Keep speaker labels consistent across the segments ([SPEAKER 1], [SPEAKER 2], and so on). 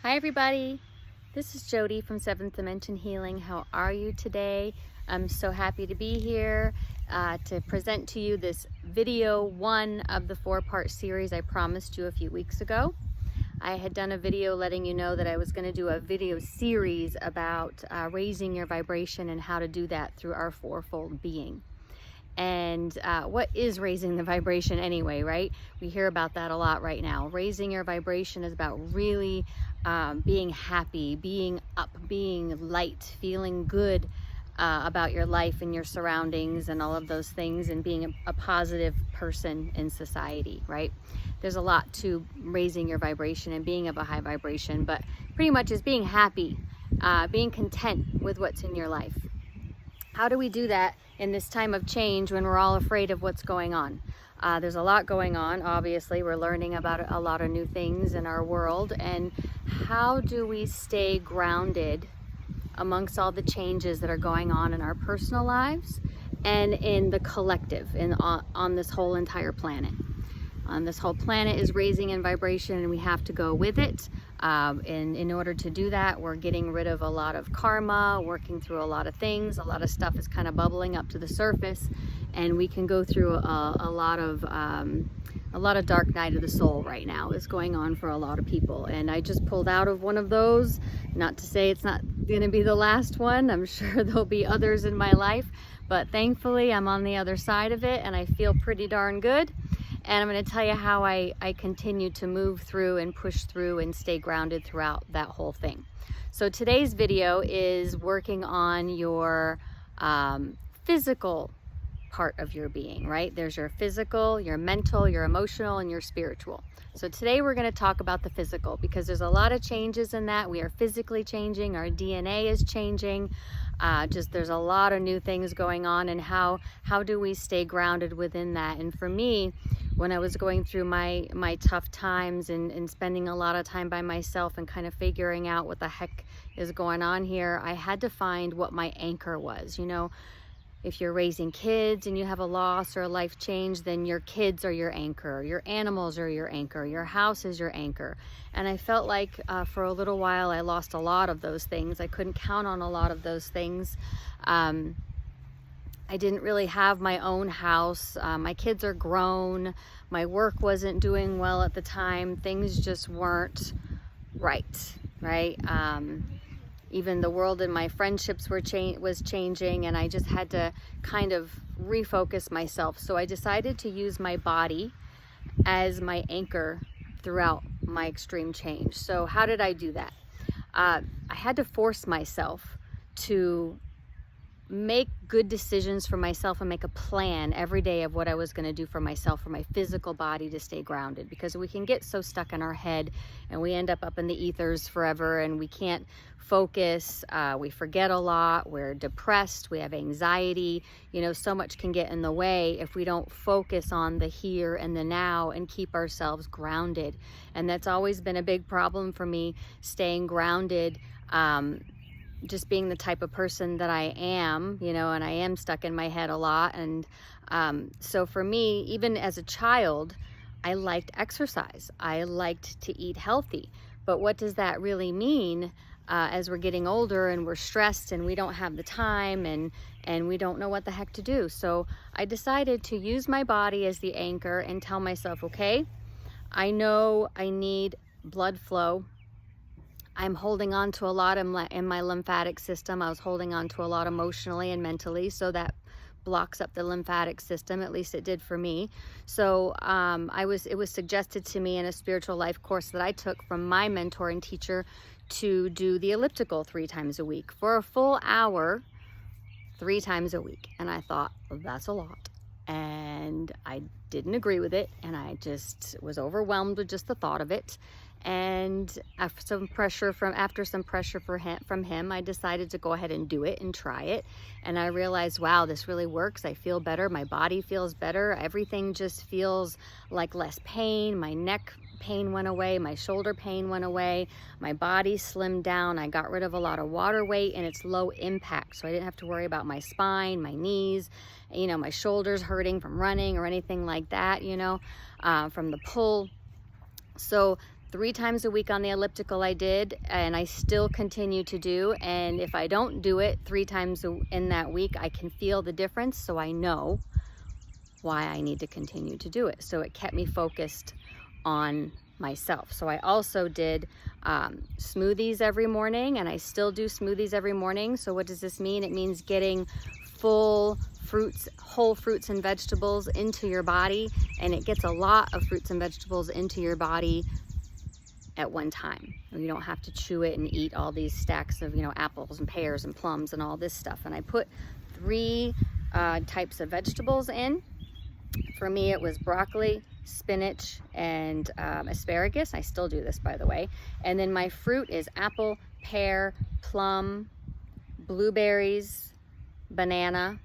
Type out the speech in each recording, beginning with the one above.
[SPEAKER 1] Hi everybody, this is Jody from Seventh Dimension Healing. How are you today? I'm so happy to be here to present to you this video one of the 4-part series I promised you a few weeks ago. I had done a video letting you know that I was going to do a video series about raising your vibration and how to do that through our fourfold being. And what is raising the vibration anyway, right? We hear about that a lot right now. Raising your vibration is about really being happy, being up, being light, feeling good about your life and your surroundings and all of those things, and being a positive person in society, right? There's a lot to raising your vibration and being of a high vibration, but pretty much is being happy, being content with what's in your life. How do we do that in this time of change when we're all afraid of what's going on? There's a lot going on. Obviously, we're learning about a lot of new things in our world. And how do we stay grounded amongst all the changes that are going on in our personal lives and in the collective, on this whole entire planet? This whole planet is raising in vibration, and we have to go with it. And in order to do that, we're getting rid of a lot of karma, working through a lot of things. A lot of stuff is kind of bubbling up to the surface, and we can go through a lot of dark night of the soul right now is going on for a lot of people. And I just pulled out of one of those. Not to say it's not going to be the last one. I'm sure there'll be others in my life, but thankfully I'm on the other side of it, and I feel pretty darn good. And I'm going to tell you how I continue to move through and push through and stay grounded throughout that whole thing. So today's video is working on your physical part of your being, right? There's your physical, your mental, your emotional, and your spiritual. So today we're going to talk about the physical, because there's a lot of changes in that. We are physically changing. Our DNA is changing. There's a lot of new things going on, and how do we stay grounded within that? And for me, when I was going through my tough times and spending a lot of time by myself and kind of figuring out what the heck is going on here, I had to find what my anchor was. You know, if you're raising kids and you have a loss or a life change, then your kids are your anchor, your animals are your anchor, your house is your anchor. And I felt like for a little while I lost a lot of those things. I couldn't count on a lot of those things. I didn't really have my own house. My kids are grown. My work wasn't doing well at the time. Things just weren't right? Even the world and my friendships was changing, and I just had to kind of refocus myself. So I decided to use my body as my anchor throughout my extreme change. So how did I do that? I had to force myself to make good decisions for myself and make a plan every day of what I was going to do for myself, for my physical body, to stay grounded, because we can get so stuck in our head and we end up in the ethers forever, and we can't focus. We forget a lot. We're depressed. We have anxiety. You know, so much can get in the way if we don't focus on the here and the now and keep ourselves grounded. And that's always been a big problem for me, staying grounded. Just being the type of person that I am, you know, and I am stuck in my head a lot. And so for me, even as a child, I liked exercise. I liked to eat healthy. But what does that really mean as we're getting older and we're stressed and we don't have the time and we don't know what the heck to do? So I decided to use my body as the anchor and tell myself, okay, I know I need blood flow. I'm holding on to a lot in my lymphatic system. I was holding on to a lot emotionally and mentally, so that blocks up the lymphatic system. At least it did for me. So it was suggested to me in a spiritual life course that I took from my mentor and teacher to do the elliptical 3 times a week for a full hour, 3 times a week. And I thought, well, that's a lot. And I didn't agree with it, and I just was overwhelmed with just the thought of it. And after some pressure from him, I decided to go ahead and do it and try it. And I realized, wow, this really works. I feel better. My body feels better. Everything just feels like less pain. My neck pain went away. My shoulder pain went away. My body slimmed down. I got rid of a lot of water weight, and it's low impact. So I didn't have to worry about my spine, my knees, you know, my shoulders hurting from running or anything like that, you know, from the pull. So 3 times a week on the elliptical I did, and I still continue to do. And if I don't do it 3 times in that week, I can feel the difference, so I know why I need to continue to do it. So it kept me focused on myself. So I also did smoothies every morning, and I still do smoothies every morning. So what does this mean? It means getting full fruits, whole fruits and vegetables into your body, and it gets a lot of fruits and vegetables into your body at one time. You don't have to chew it and eat all these stacks of, apples and pears and plums and all this stuff. And I put 3 types of vegetables in. For me, it was broccoli, spinach, and asparagus. I still do this, by the way. And then my fruit is apple, pear, plum, blueberries, banana,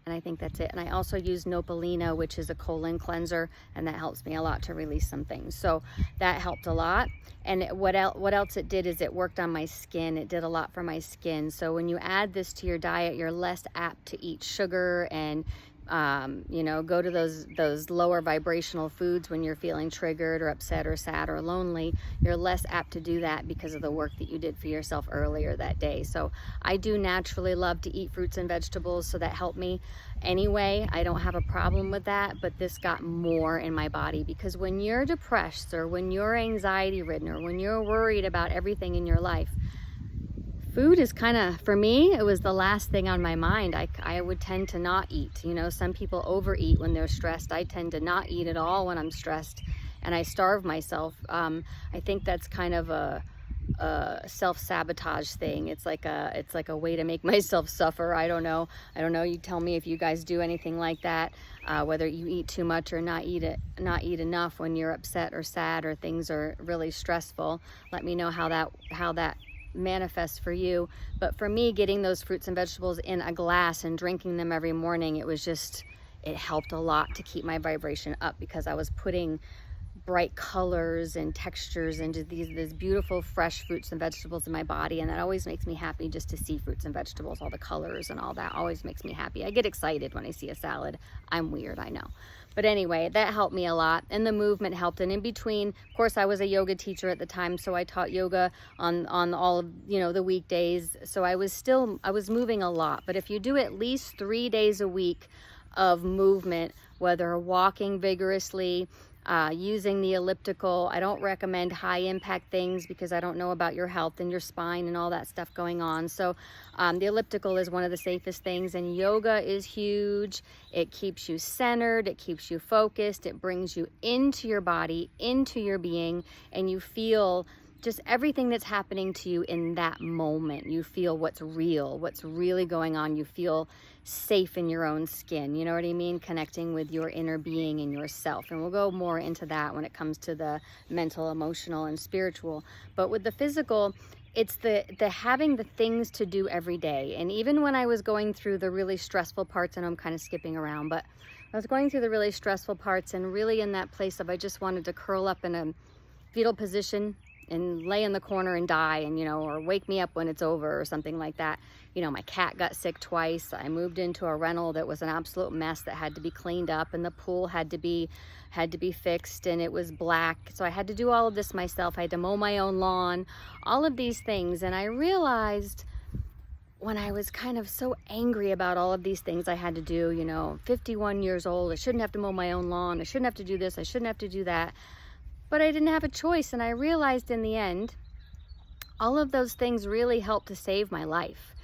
[SPEAKER 1] and I think that's it. And I also use Nopalina, which is a colon cleanser, and that helps me a lot to release some things. So that helped a lot. And what else it did is it worked on my skin. It did a lot for my skin. So when you add this to your diet, you're less apt to eat sugar and go to those lower vibrational foods when you're feeling triggered or upset or sad or lonely. You're less apt to do that because of the work that you did for yourself earlier that day. So I do naturally love to eat fruits and vegetables, so that helped me anyway. I don't have a problem with that, but this got more in my body, because when you're depressed or when you're anxiety ridden or when you're worried about everything in your life, food is kind of, for me, it was the last thing on my mind. I would tend to not eat. Some people overeat when they're stressed. I tend to not eat at all when I'm stressed, and I starve myself. I think that's kind of a self-sabotage thing. It's like a way to make myself suffer. I don't know. You tell me if you guys do anything like that, whether you eat too much or not eat enough when you're upset or sad or things are really stressful. Let me know how that manifest for you. But for me, getting those fruits and vegetables in a glass and drinking them every morning, it helped a lot to keep my vibration up, because I was putting bright colors and textures into these beautiful fresh fruits and vegetables in my body, and that always makes me happy just to see fruits and vegetables. All the colors and all that always makes me happy. I get excited when I see a salad. I'm weird, I know. But anyway, that helped me a lot, and the movement helped. And in between, of course, I was a yoga teacher at the time, so I taught yoga on all of the weekdays. So I was moving a lot. But if you do at least 3 days a week of movement, whether walking vigorously, using the elliptical. I don't recommend high impact things because I don't know about your health and your spine and all that stuff going on. So the elliptical is one of the safest things, and yoga is huge. It keeps you centered, it keeps you focused, it brings you into your body, into your being, and you feel just everything that's happening to you in that moment. You feel what's real, what's really going on. You feel safe in your own skin. You know what I mean? Connecting with your inner being and yourself. And we'll go more into that when it comes to the mental, emotional, and spiritual. But with the physical, it's the having the things to do every day. And even when I was going through the really stressful parts, and I'm kind of skipping around, but I was going through the really stressful parts and really in that place of I just wanted to curl up in a fetal position and lay in the corner and die, and or wake me up when it's over or something like that. My cat got sick twice. I moved into a rental that was an absolute mess that had to be cleaned up, and the pool had to be fixed, and it was black. So I had to do all of this myself. I had to mow my own lawn, all of these things. And I realized when I was kind of so angry about all of these things I had to do, 51 years old, I shouldn't have to mow my own lawn, I shouldn't have to do this, I shouldn't have to do that. But I didn't have a choice, and I realized in the end, all of those things really helped to save my life.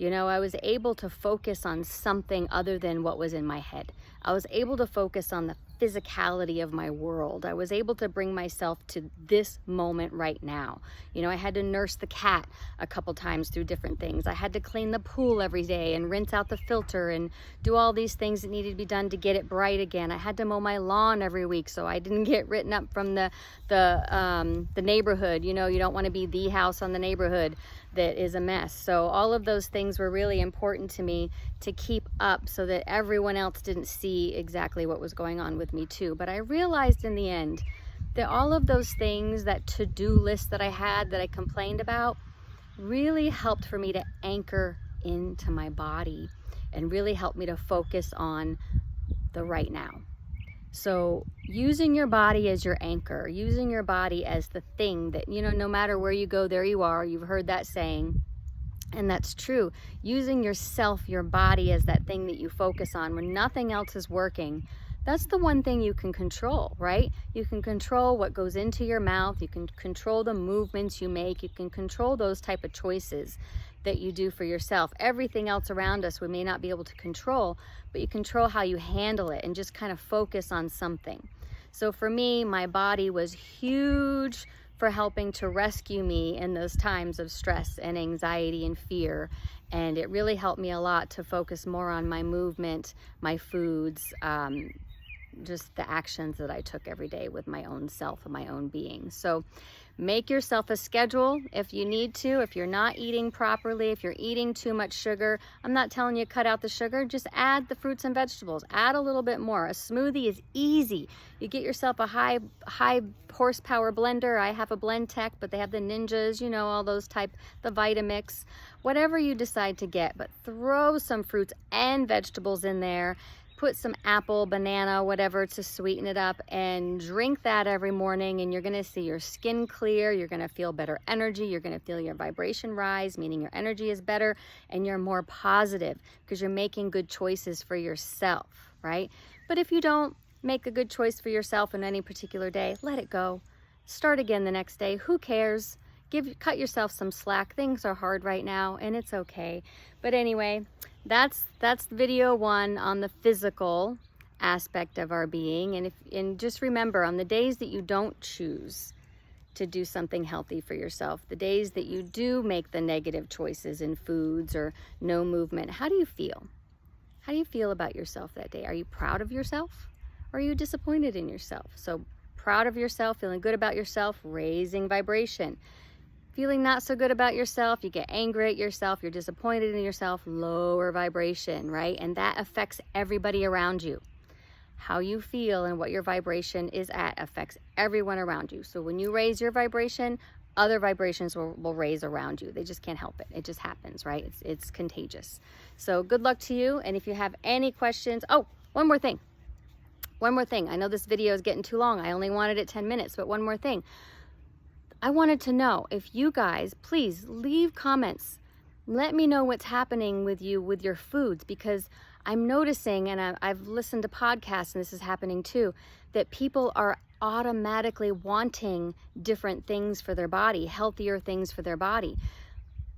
[SPEAKER 1] I was able to focus on something other than what was in my head. I was able to focus on the physicality of my world. I was able to bring myself to this moment right now. I had to nurse the cat a couple times through different things. I had to clean the pool every day and rinse out the filter and do all these things that needed to be done to get it bright again. I had to mow my lawn every week so I didn't get written up from the neighborhood. You don't want to be the house on the neighborhood that is a mess. So all of those things were really important to me to keep up so that everyone else didn't see exactly what was going on with me too. But I realized in the end that all of those things, that to-do list that I had that I complained about, really helped for me to anchor into my body and really helped me to focus on the right now. So using your body as your anchor, using your body as the thing that, you know, no matter where you go, there you are. You've heard that saying. And that's true. Using yourself, your body as that thing that you focus on when nothing else is working. That's the one thing you can control, right? You can control what goes into your mouth. You can control the movements you make. You can control those type of choices that you do for yourself. Everything else around us we may not be able to control, but you control how you handle it and just kind of focus on something. So for me, my body was huge for helping to rescue me in those times of stress and anxiety and fear. And it really helped me a lot to focus more on my movement, my foods, just the actions that I took every day with my own self and my own being. So make yourself a schedule if you need to. If you're not eating properly, if you're eating too much sugar, I'm not telling you cut out the sugar, just add the fruits and vegetables. Add a little bit more. A smoothie is easy. You get yourself a high horsepower blender. I have a Blendtec, but they have the Ninjas, you know, all those type, the Vitamix, whatever you decide to get, but throw some fruits and vegetables in there. Put some apple, banana, whatever to sweeten it up, and drink that every morning, and you're going to see your skin clear. You're going to feel better energy. You're going to feel your vibration rise, meaning your energy is better and you're more positive because you're making good choices for yourself, right? But if you don't make a good choice for yourself in any particular day, let it go. Start again the next day. Who cares? Cut yourself some slack. Things are hard right now and it's okay. But anyway, that's video 1 on the physical aspect of our being. And just remember, on the days that you don't choose to do something healthy for yourself, the days that you do make the negative choices in foods or no movement, how do you feel? How do you feel about yourself that day? Are you proud of yourself or are you disappointed in yourself? So proud of yourself, feeling good about yourself, raising vibration. Feeling not so good about yourself, you get angry at yourself, you're disappointed in yourself, lower vibration, right? And that affects everybody around you. How you feel and what your vibration is at affects everyone around you. So when you raise your vibration, other vibrations will raise around you. They just can't help it. It just happens, right? It's contagious. So good luck to you. And if you have any questions, oh, one more thing. I know this video is getting too long. I only wanted it 10 minutes, but one more thing. I wanted to know if you guys, please leave comments. Let me know what's happening with you with your foods, because I'm noticing, and I've listened to podcasts, and this is happening too, that people are automatically wanting different things for their body, healthier things for their body.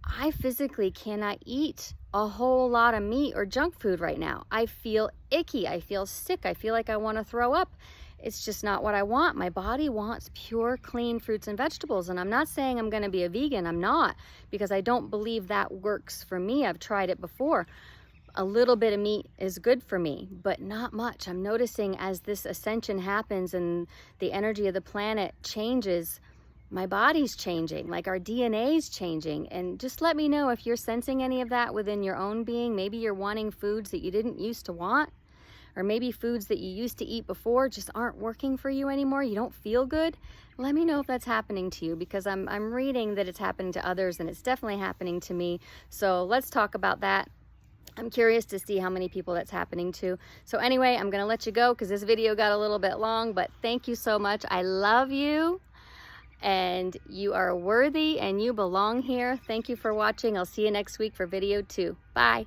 [SPEAKER 1] I physically cannot eat a whole lot of meat or junk food right now. I feel icky. I feel sick. I feel like I want to throw up. It's just not what I want. My body wants pure, clean fruits and vegetables. And I'm not saying I'm going to be a vegan. I'm not, because I don't believe that works for me. I've tried it before. A little bit of meat is good for me, but not much. I'm noticing as this ascension happens and the energy of the planet changes, my body's changing, like our DNA's changing. And just let me know if you're sensing any of that within your own being. Maybe you're wanting foods that you didn't used to want. Or maybe foods that you used to eat before just aren't working for you anymore. You don't feel good. Let me know if that's happening to you, because I'm reading that it's happening to others and it's definitely happening to me. So let's talk about that. I'm curious to see how many people that's happening to. So anyway, I'm gonna let you go because this video got a little bit long, but thank you so much. I love you and you are worthy and you belong here. Thank you for watching. I'll see you next week for video 2. Bye.